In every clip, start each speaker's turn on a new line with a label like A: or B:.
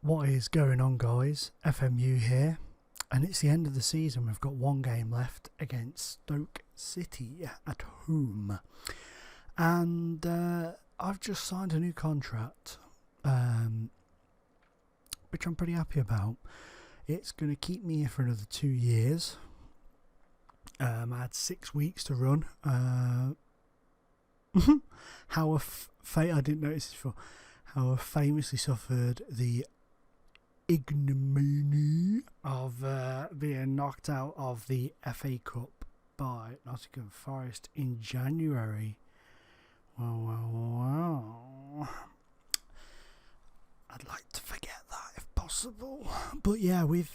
A: What is going on, guys? FMU here, and it's the end of the season. We've got one game left against Stoke City at home, and I've just signed a new contract, which I'm pretty happy about. It's going to keep me here for another 2 years. I had 6 weeks to run. I didn't notice this before. How I famously suffered the ignominy of being knocked out of the FA Cup by Nottingham Forest in January. Wow. I'd like to forget that if possible. But yeah, we've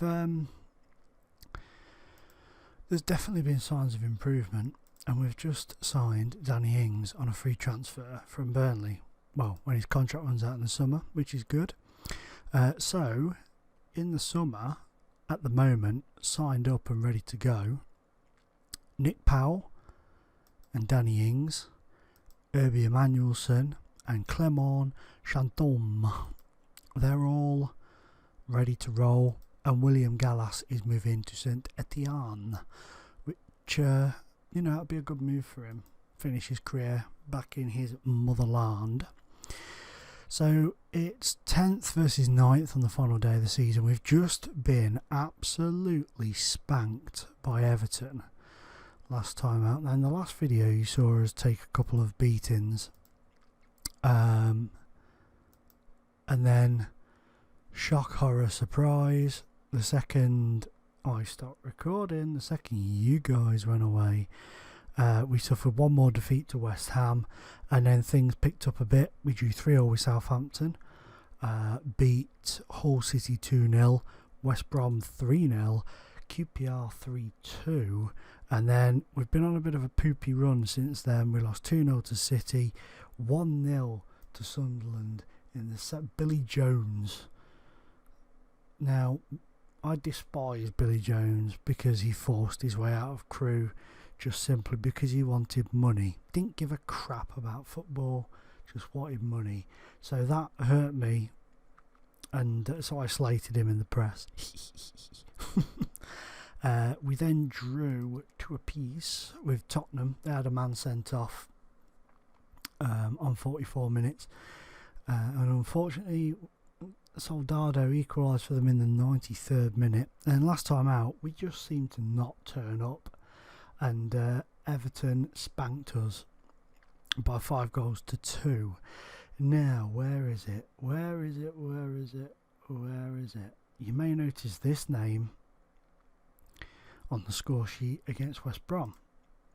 A: there's definitely been signs of improvement, and we've just signed Danny Ings on a free transfer from Burnley. Well, when his contract runs out in the summer, which is good. So, in the summer, at the moment, signed up and ready to go, Nick Powell and Danny Ings, Herbie Emanuelson and Clement Chantôme. They're all ready to roll, and William Gallas is moving to Saint Etienne, which, it'll be a good move for him. Finish his career back in his motherland. So it's 10th versus 9th on the final day of the season. We've just been absolutely spanked by Everton last time out. And in the last video you saw us take a couple of beatings. And then shock, horror, surprise. The second I stopped recording, the second you guys went away, we suffered one more defeat to West Ham, and then things picked up a bit. We drew 3-0 with Southampton, beat Hull City 2-0, West Brom 3-0, QPR 3-2, and then we've been on a bit of a poopy run since then. We lost 2-0 to City, 1-0 to Sunderland in the set. Billy Jones. Now, I despise Billy Jones because he forced his way out of Crewe just simply because he wanted money. Didn't give a crap about football, just wanted money. So that hurt me, and so I slated him in the press. We then drew 2-2 with Tottenham. They had a man sent off on 44 minutes, and unfortunately Soldado equalised for them in the 93rd minute. And last time out we just seemed to not turn up, and Everton spanked us by 5-2. Now, where is it? You may notice this name on the score sheet against West Brom.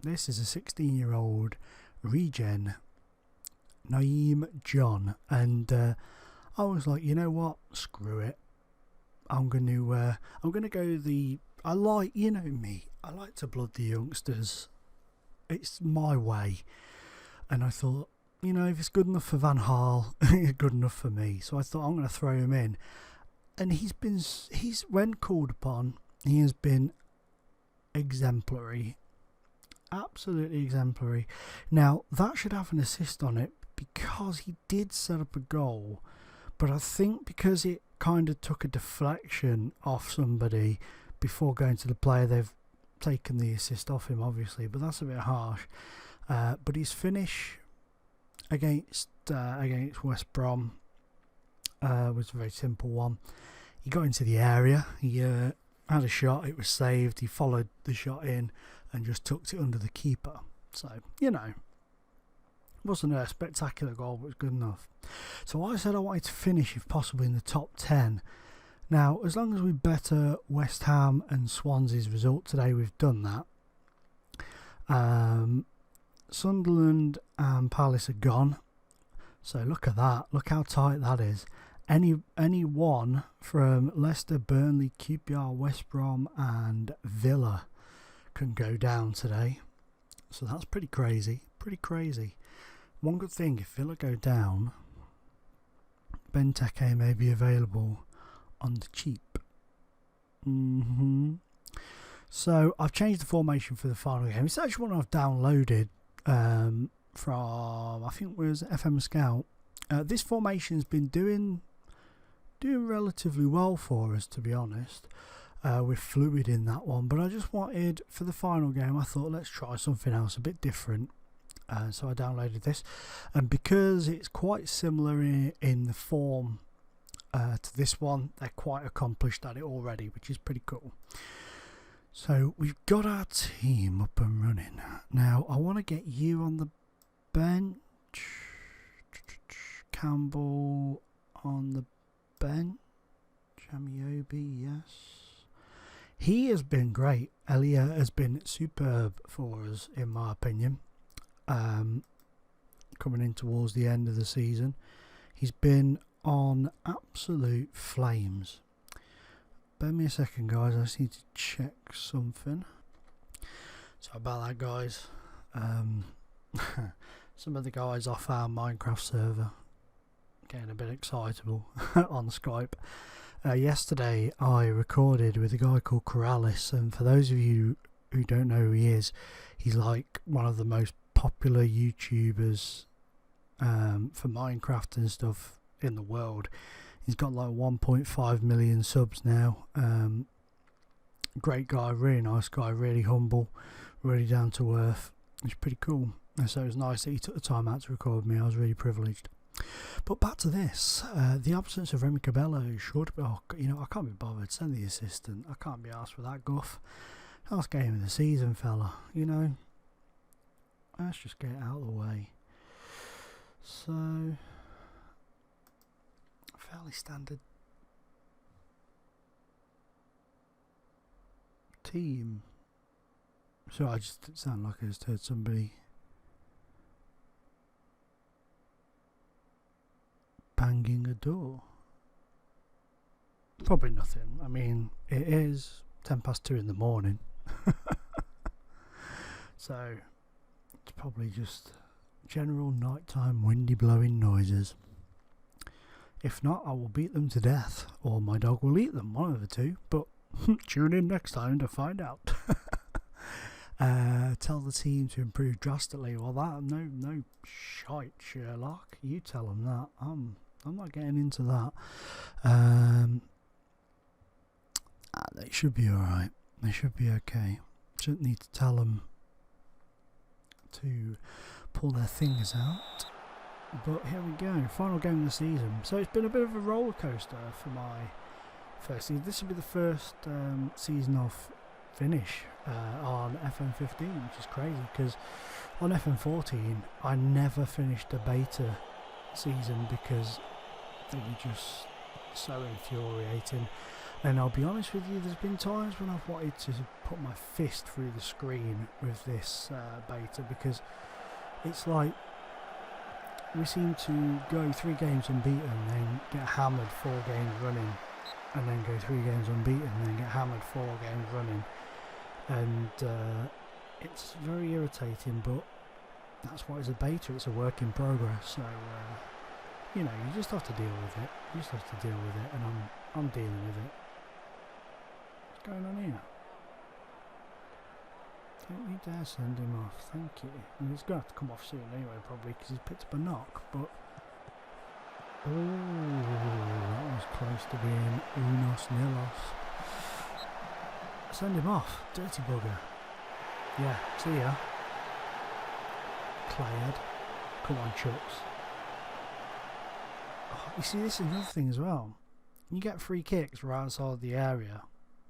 A: This is a 16-year-old regen, Naeem John, and I was like, you know what? Screw it. I'm going to go I like, me, I like to blood the youngsters. It's my way. And I thought, if it's good enough for Van Gaal, it's good enough for me. So I thought I'm going to throw him in. And he's when called upon, he has been exemplary. Absolutely exemplary. Now, that should have an assist on it because he did set up a goal. But I think because it kind of took a deflection off somebody before going to the player, they've taken the assist off him, obviously, but that's a bit harsh. But his finish against West Brom was a very simple one. He got into the area, he had a shot, it was saved, he followed the shot in and just tucked it under the keeper. So, it wasn't a spectacular goal, but it was good enough. So I said I wanted to finish, if possible, in the top 10. Now, as long as we better West Ham and Swansea's result today, we've done that. Sunderland and Palace are gone. So look at that. Look how tight that is. Any one from Leicester, Burnley, QPR, West Brom and Villa can go down today. So that's pretty crazy. One good thing, if Villa go down, Benteke may be available on the cheap. So I've changed the formation for the final game. It's actually one I've downloaded from, I think it was FM Scout. This formation's been doing doing relatively well for us, to be honest. With Fluid in that one, but I just wanted, for the final game, I thought let's try something else a bit different. So I downloaded this, and because it's quite similar in the form to this one, they're quite accomplished at it already, which is pretty cool. So we've got our team up and running. Now I want to get you on the bench. Campbell on the bench. Jamiobi, yes. He has been great. Elliot has been superb for us, in my opinion. Coming in towards the end of the season, he's been on absolute flames. Bear me a second, guys. I just need to check something. So about that, guys. Some of the guys off our Minecraft server getting a bit excitable on Skype. Yesterday I recorded with a guy called Corrales, and for those of you who don't know who he is, he's like one of the most popular YouTubers for Minecraft and stuff in the world. He's got like 1.5 million subs now. Great guy, really nice guy, really humble, really down to earth. It's pretty cool. And so it was nice that he took the time out to record me. I was really privileged. But back to this, the absence of Remy Cabello should be, I can't be bothered. Send the assistant. I can't be asked for that guff. Last game of the season, fella. Let's just get it out of the way. So, fairly standard team. So I just sound like I just heard somebody banging a door. Probably nothing. I mean, it is 2:10 in the morning. So it's probably just general nighttime windy blowing noises. If not, I will beat them to death, or my dog will eat them, one of the two. But tune in next time to find out. Tell the team to improve drastically. Well, that no shite, Sherlock. You tell them that. I'm not getting into that. They should be alright. They should be okay. Shouldn't need to tell them to pull their fingers out. But here we go. Final game of the season. So it's been a bit of a roller coaster for my first season. This will be the first season of finish on FM15, which is crazy because on FM14 I never finished a beta season because they were just so infuriating. And I'll be honest with you, there's been times when I've wanted to put my fist through the screen with this beta, because it's like we seem to go 3 games unbeaten, then get hammered 4 games running, and then go 3 games unbeaten, and then get hammered 4 games running. And it's very irritating, but that's why it's a beta. It's a work in progress. So you just have to deal with it. And I'm dealing with it. What's going on here? Don't you dare send him off. Thank you. I mean, he's going to have to come off soon anyway, probably, because he's picked up a knock. But that was close to being unos nillos. Send him off, dirty bugger. Yeah, see ya. Clayhead. Come on, Chucks. Oh, you see, this is another thing as well. You get free kicks right outside the area,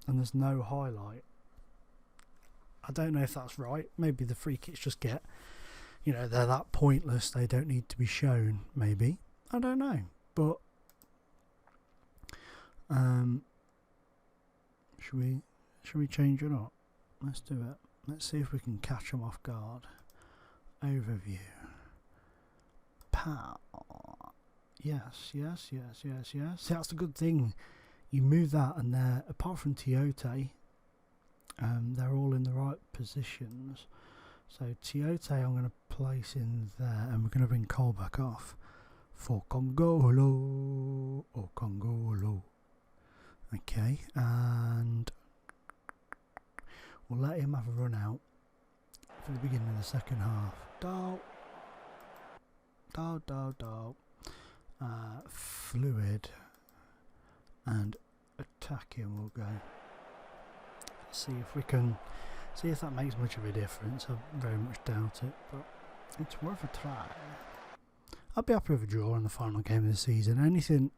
A: and there's no highlight. I don't know if that's right. Maybe the free kicks just get, they're that pointless, they don't need to be shown, maybe. I don't know. But, should we change it up? Let's do it. Let's see if we can catch them off guard. Overview. Pow. Yes. That's the good thing. You move that, and they're, apart from Tiote, they're all in the right positions. So Tiote I'm going to place in there, and we're going to bring Cole back off for Congolo. Okay, and we'll let him have a run out for the beginning of the second half. Fluid. and attacking will go. See if we can see if that makes much of a difference. I very much doubt it, but it's worth a try. I'd be happy with a draw in the final game of the season. Anything,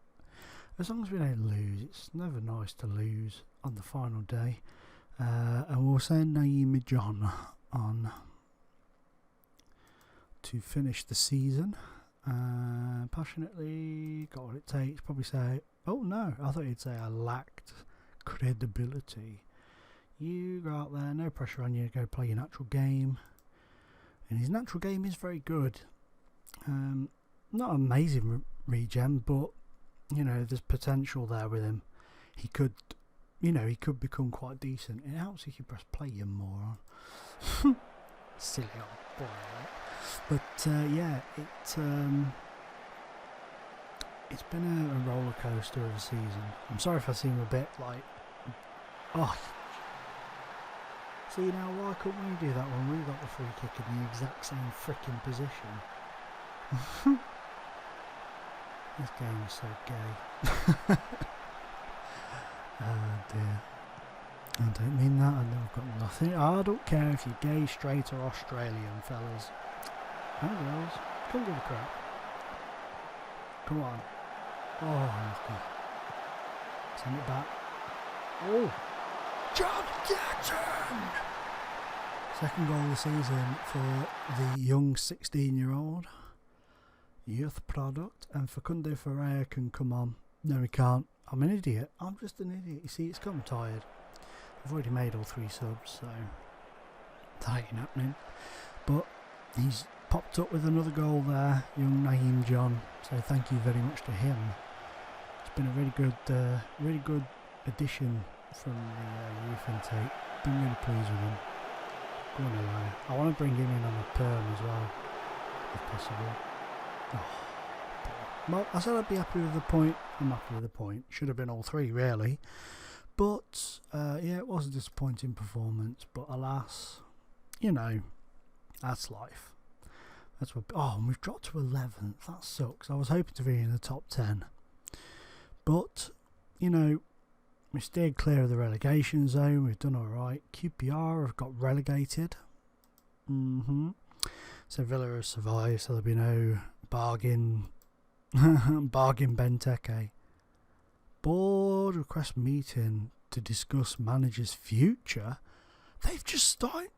A: as long as we don't lose. It's never nice to lose on the final day. And we'll send Naeem John on to finish the season. Passionately, got what it takes. Probably say, oh no, I thought he'd say I lacked credibility. You go out there, no pressure on you, go play your natural game. And his natural game is very good. Not amazing regen, but you know, there's potential there with him. He could, you know, he could become quite decent. It helps if you press play, you moron. Silly old boy, right? But yeah, it's been a roller coaster of a season. I'm sorry if I seem a bit like, oh. See now, why couldn't we do that when we got the free kick in the exact same freaking position? This game is so gay. Oh dear. I don't mean that, I've got nothing. I don't care if you're gay, straight or Australian, fellas. And girls. Don't give a crap. Come on. Oh, lucky. Send it back. Oh! John Jackson! Second goal of the season for the young 16-year-old youth product, and Facundo Ferreira can come on. No, he can't. I'm an idiot. I'm just an idiot. You see, it's got me tired. I've already made all 3 subs, so that ain't happening. But he's popped up with another goal there, young Naeem John. So thank you very much to him. It's been a really good addition from the youth intake. Been really pleased with him. Going away. I want to bring him in on a perm as well, if possible. Oh, well, I said I'd be happy with the point. I'm happy with the point. Should have been all 3 really. But yeah, it was a disappointing performance. But alas, you know, that's life. That's what. Oh, and we've dropped to 11th. That sucks. I was hoping to be in the top 10. But you know, we stayed clear of the relegation zone. We've done all right. QPR have got relegated. So Villa has survived. So there'll be no bargain Benteke. Board request meeting to discuss manager's future. They've just started.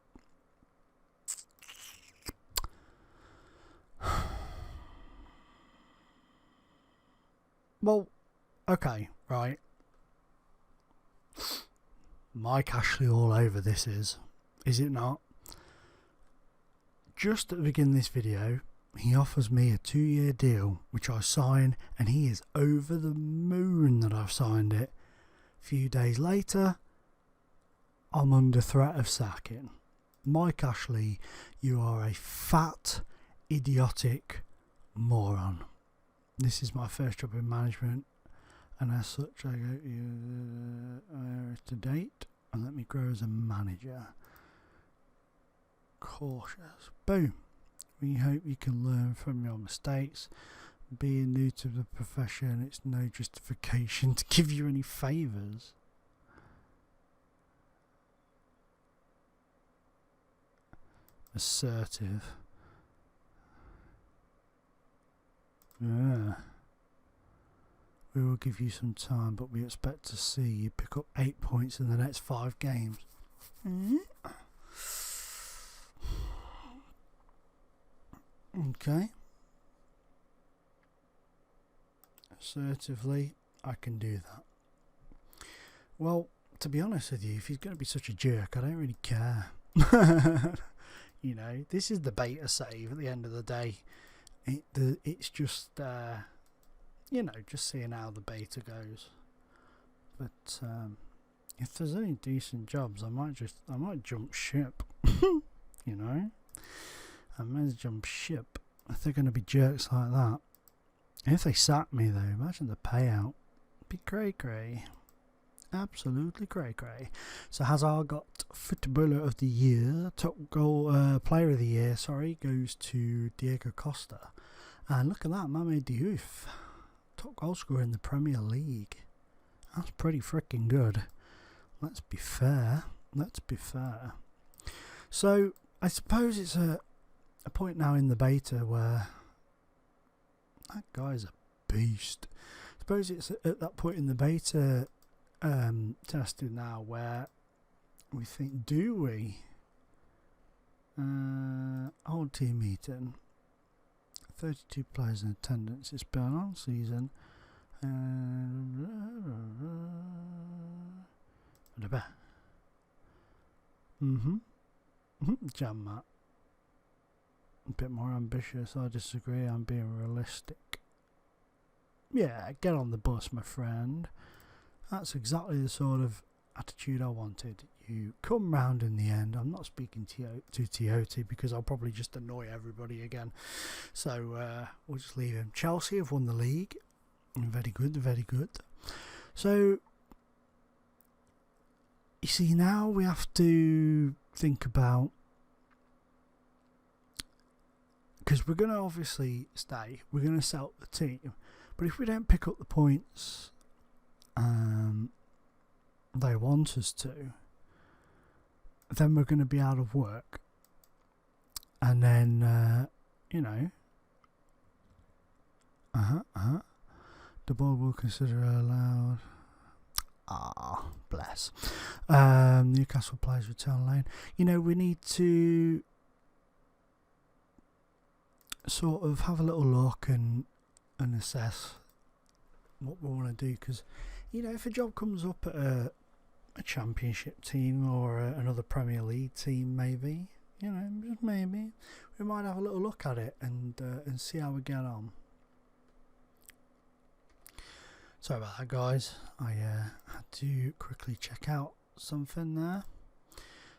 A: Well, okay, right. Mike Ashley all over this is it not? Just at the beginning of this video, he offers me a 2-year deal, which I sign, and he is over the moon that I've signed it. A few days later, I'm under threat of sacking. Mike Ashley, you are a fat, idiotic moron. This is my first job in management, and as such, I go to date, and let me grow as a manager. Cautious. Boom. We hope you can learn from your mistakes. Being new to the profession, it's no justification to give you any favours. Assertive. Yeah. We will give you some time, but we expect to see you pick up 8 points in the next 5 games. Okay. Assertively, I can do that. Well, to be honest with you, if he's going to be such a jerk, I don't really care. You know, this is the beta save at the end of the day. It's just, you know, just seeing how the beta goes. But if there's any decent jobs, I might jump ship. You know, I might jump ship if they're going to be jerks like that. If they sack me though, imagine the payout. Be cray. Absolutely cray. So Hazard got Footballer of the Year. Top goal Player of the Year, sorry, goes to Diego Costa. And look at that, Mame Diouf, top goal scorer in the Premier League. That's pretty freaking good. Let's be fair. So, I suppose it's a point now in the beta where that guy's a beast. I suppose it's at that point in the beta testing now where we think, do we? Whole team meeting. 32 players in attendance. It's been a long season. Jam that. A bit more ambitious. I disagree. I'm being realistic. Yeah, get on the bus, my friend. That's exactly the sort of attitude I wanted. You come round in the end. I'm not speaking to Tiote because I'll probably just annoy everybody again. So we'll just leave him. Chelsea have won the league. Very good, very good. So, you see, now we have to think about, because we're going to obviously stay, we're going to sell the team, but if we don't pick up the points they want us to, then we're going to be out of work. And then, the board will consider allowed. Bless. Newcastle players return loan. We need to sort of have a little look and assess what we want to do, because if a job comes up at a championship team or another Premier League team, maybe just maybe we might have a little look at it and see how we get on. Sorry about that, guys. I had to quickly check out something there.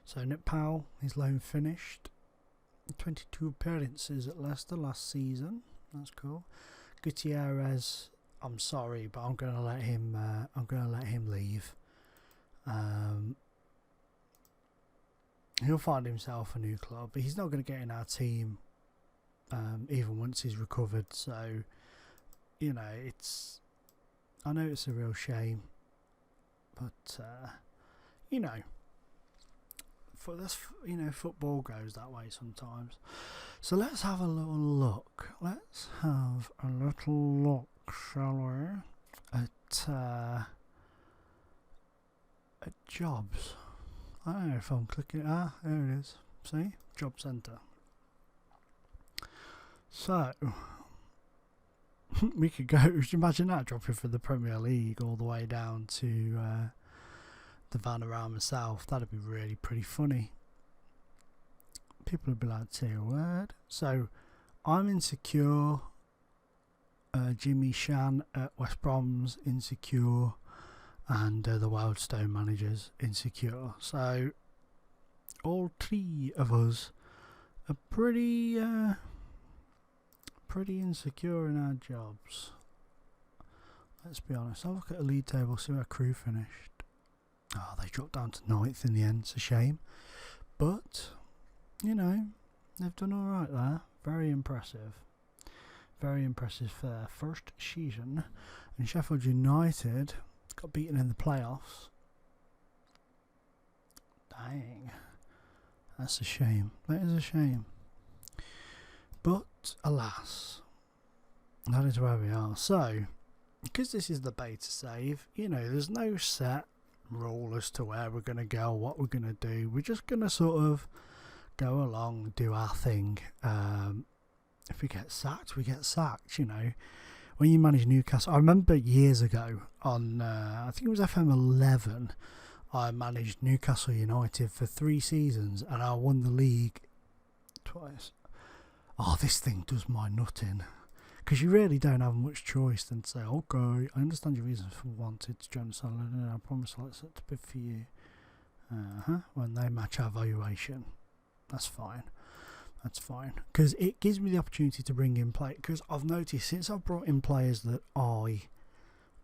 A: So Nick Powell, his loan finished. 22 appearances at Leicester last season. That's cool. Gutierrez, I'm sorry, but I'm gonna let him. Leave. He'll find himself a new club, but he's not going to get in our team, even once he's recovered. So, it's. I know it's a real shame, but football goes that way sometimes. So let's have a little look. Shall we? At jobs. I don't know if I'm clicking. There it is. See, job centre. So. We could go. Would you imagine that, dropping from the Premier League all the way down to the Vanarama South? That'd be really pretty funny. People would be like, say a word. So, I'm insecure. Jimmy Shan at West Brom's insecure, and the Wildstone managers insecure. So, all three of us are pretty insecure in our jobs. Let's be honest. I'll look at the league table, see where crew finished. They dropped down to 9th in the end. It's a shame, but they've done all right there. Very impressive for their first season. And Sheffield United got beaten in the playoffs. Dang, that's a shame. That is a shame. But, alas, that is where we are. So, because this is the beta save, there's no set rule as to where we're going to go, what we're going to do. We're just going to sort of go along, do our thing. If we get sacked, we get sacked, When you manage Newcastle, I remember years ago on, I think it was FM 11, I managed Newcastle United for 3 seasons and I won the league twice. This thing does my nutting. Because you really don't have much choice than to say, okay, I understand your reasons for wanting to join the side, and I promise I'll accept a bid for you. When they match our valuation. That's fine. Because it gives me the opportunity to bring in play. Because I've noticed since I've brought in players that I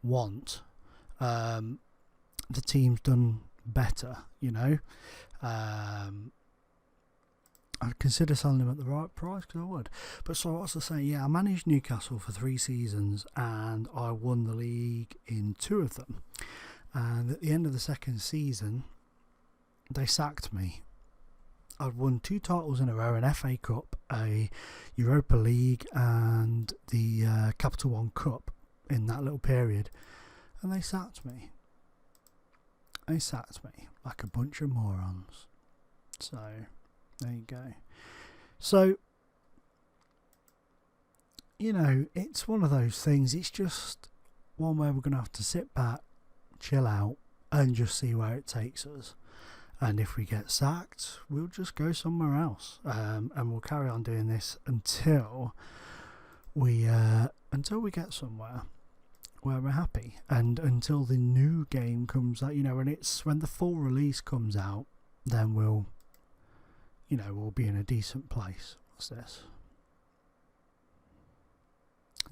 A: want, the team's done better, I'd consider selling them at the right price, because I would. But so what's to say? Yeah, I managed Newcastle for 3 seasons and I won the league in 2 of them. And at the end of the second season, they sacked me. I'd won 2 titles in a row, an FA Cup, a Europa League and the Capital One Cup in that little period. And they sacked me. They sacked me like a bunch of morons. So, there you go. So, you know, it's one of those things. It's just one where we're going to have to sit back, chill out, and just see where it takes us. And if we get sacked, we'll just go somewhere else, and we'll carry on doing this until we get somewhere where we're happy, and until the new game comes out. You know, when the full release comes out, then we'll be in a decent place. What's this?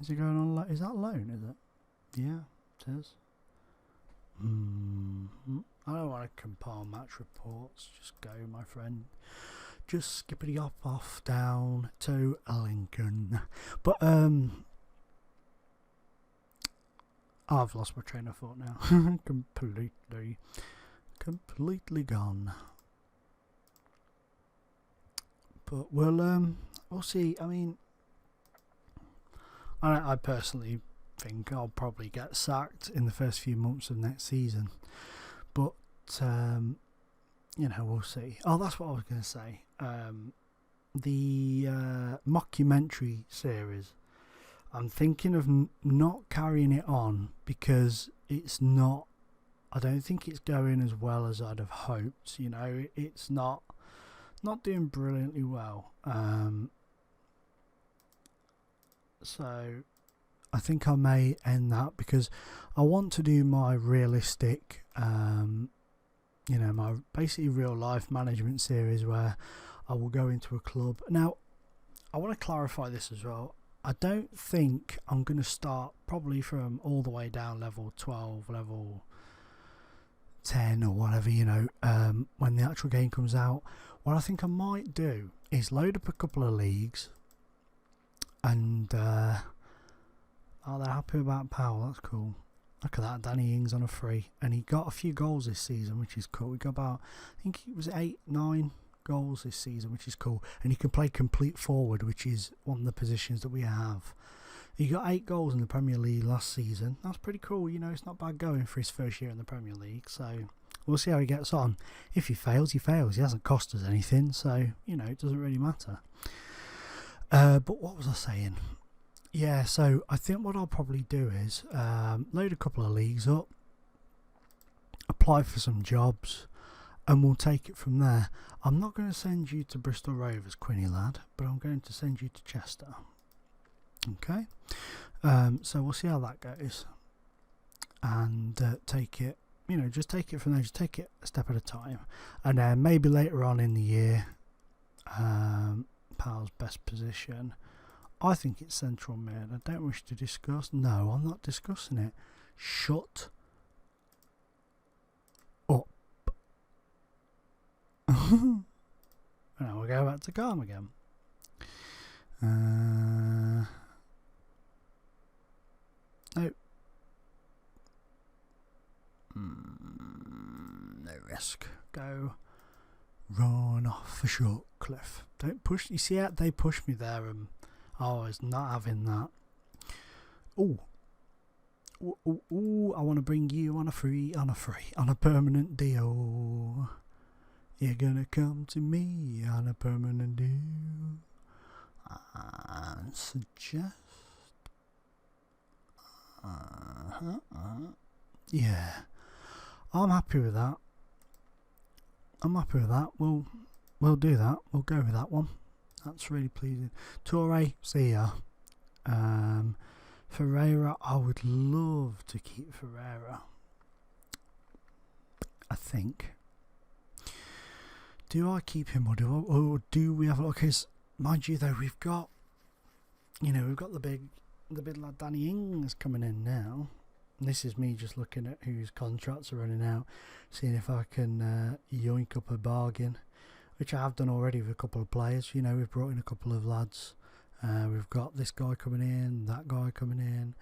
A: Is it going on? Is that loan? Is it? Yeah, it is. I don't want to compile match reports. Just go, my friend. Just skippity off down to Lincoln. But I've lost my train of thought now. completely gone. But we'll see. I mean, I personally think I'll probably get sacked in the first few months of next season. But we'll see. Oh, that's what I was going to say. The mockumentary series, I'm thinking of not carrying it on because it's not. I don't think it's going as well as I'd have hoped. You know, it's not doing brilliantly well. So I think I may end that because I want to do my realistic, my basically real life management series where I will go into a club. Now, I want to clarify this as well. I don't think I'm going to start probably from all the way down level 12, level 10 or whatever, when the actual game comes out. What I think I might do is load up a couple of leagues and they're happy about Powell. That's cool. Look at that, Danny Ings on a free, and he got a few goals this season, which is cool. He got about, I think it was 8-9 goals this season, which is cool. And he can play complete forward, which is one of the positions that we have. He got 8 goals in the Premier League last season. That's pretty cool. It's not bad going for his first year in the Premier League. So we'll see how he gets on. If he fails, he fails. He hasn't cost us anything, so it doesn't really matter. But what was I saying? Yeah, so I think what I'll probably do is load a couple of leagues up, apply for some jobs, and we'll take it from there. I'm not going to send you to Bristol Rovers, Quinny lad, but I'm going to send you to Chester. Okay? So we'll see how that goes. And take it, just take it from there. Just take it a step at a time. And then maybe later on in the year, Powell's best position, I think it's central mid. I don't wish to discuss. No, I'm not discussing it. Shut up. And we'll go back to calm again. No. No risk. Go. Run off a short cliff. Don't push. You see how they pushed me there, and I was not having that. Ooh, I want to bring you on a permanent deal. You're gonna come to me on a permanent deal. And suggest. Yeah, I'm happy with that. We'll do that. We'll go with that one. That's really pleasing. Toure, see ya. Ferreira, I would love to keep Ferreira. I think. Do I keep him or do we have a look? Because mind you, though, we've got the big lad Danny Ings coming in now. And this is me just looking at whose contracts are running out, seeing if I can yoink up a bargain, which I have done already with a couple of players. We've brought in a couple of lads. We've got this guy coming in, that guy coming in,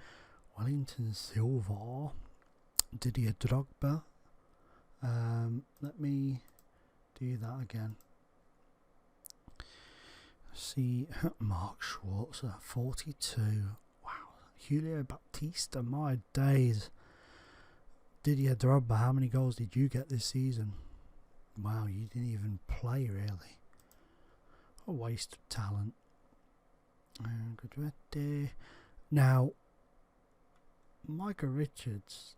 A: Wellington Silva, Didier Drogba. Let me do that again. See, Mark Schwarzer, 42. Wow. Julio Baptista, my days. Didier Drogba, how many goals did you get this season? Wow, you didn't even play really. A waste of talent. Now, Micah Richards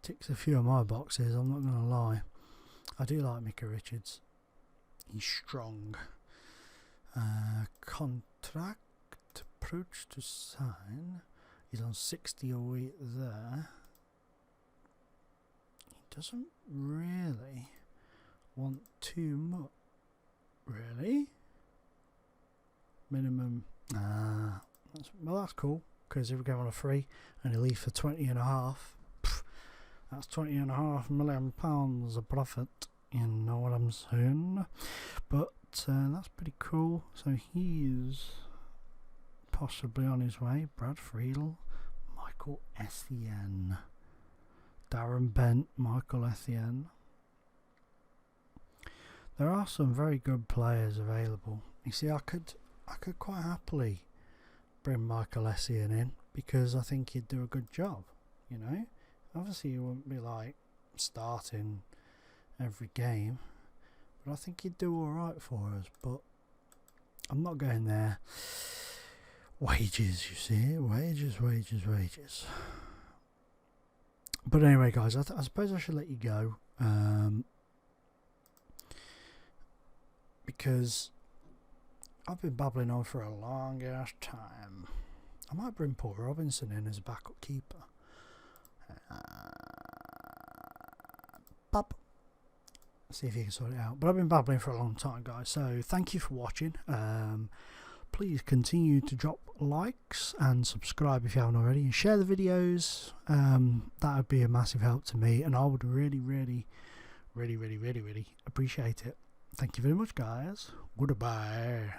A: ticks a few of my boxes, I'm not going to lie. I do like Micah Richards. He's strong. Contract approach to sign. He's on 60 a week there. He doesn't really want too much. Really? Minimum. That's cool. Because if we go on a free and he leaves for 20.5, that's £20.5 million of profit. You know what I'm saying? But that's pretty cool. So he's possibly on his way. Brad Friedel, Michael Essien, Darren Bent, Michael Essien. There are some very good players available. You see, I could quite happily bring Michael Essien in because I think he'd do a good job. You know, obviously he wouldn't be like starting every game, but I think he'd do all right for us. But I'm not going there. Wages, you see, wages. But anyway, guys, I suppose I should let you go because I've been babbling on for a long ass time. I might bring Paul Robinson in as a backup keeper. See if he can sort it out. But I've been babbling for a long time, guys. So thank you for watching. Please continue to drop likes and subscribe if you haven't already, and share the videos. That would be a massive help to me, and I would really appreciate it. Thank you very much, guys. Goodbye.